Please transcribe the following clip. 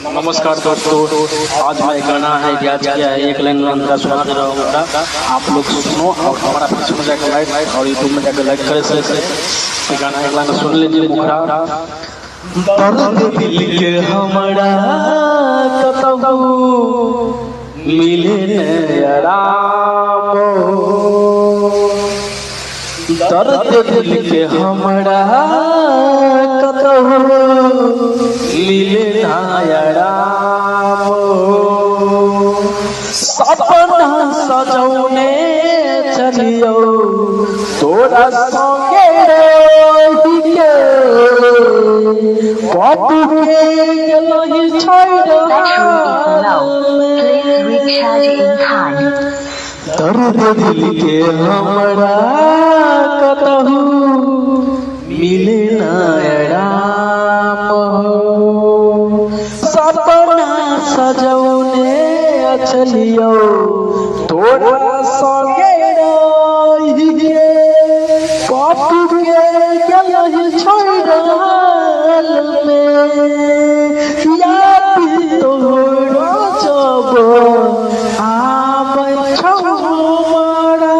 नमस्कार दोस्तों, आज मैं गाना है रियाज किया है, एक लाइन अंतरा सुना दे रहा हूँ। आप लोग सुनो और हमारा फेसबुक में जाकर लाइक और यूट्यूब में जाकर लाइक करें। से गाना एक लाइन सुन लीजिए। मुखरा दर्द दिल के हमरा कतहु मिले न आराम, दर्द दिल के हमरा कतहु मिले न आराम, सपना सजौने चलियो तोरा संगे रही के बापू के गेलही छोड़ दर्द दिल के हमरा कतहु मिले न आराम, सपना सजौने चलियो तोरा संगे रही के बापू के गेलही छोड़ल में, याद तोरा जब आबै छौ हमरा।